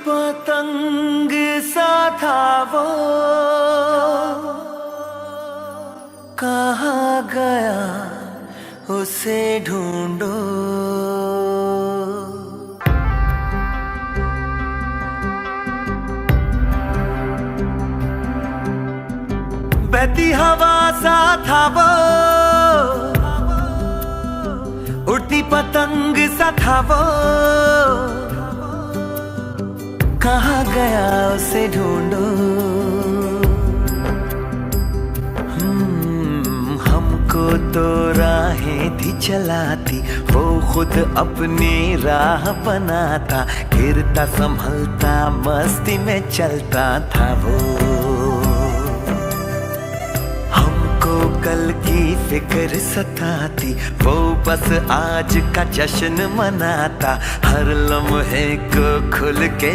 पतंग सा था वो, कहाँ गया उसे ढूंढो। बहती हवा सा था वो, उड़ती पतंग सा था वो, कहाँ गया उसे ढूंढो। हमको तो राहें थी चलाती, वो खुद अपनी राह बनाता, गिरता संभलता मस्ती में चलता था वो। हमको कल की फिक्र सताती, वो बस आज का जश्न मनाता, हर लम्हे को खुल के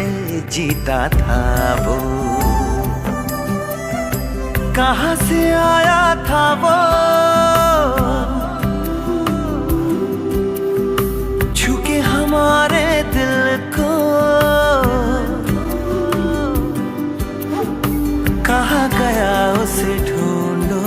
जीता था वो। कहाँ से आया था वो, छू के हमारे दिल को, कहाँ गया उसे ढूंढो।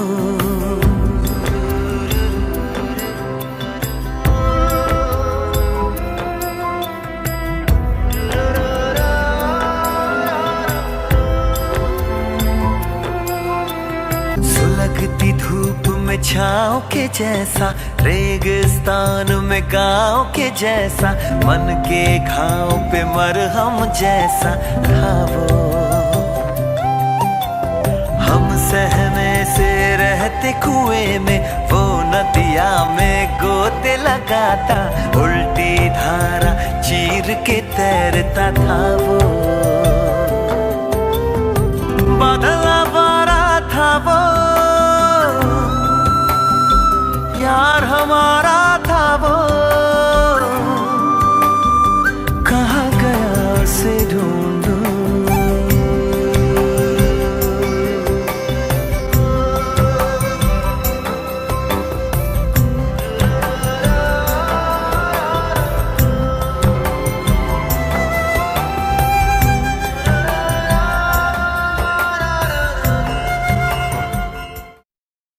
सुलगती धूप में छाँव के जैसा, रेगिस्तान में गाँव के जैसा, मन के घाव पे मरहम जैसा था वो। हम सहमे से रहते कुएं में, वो नदिया में गोते लगाता, उल्टी धारा चीर के तैरता था वो।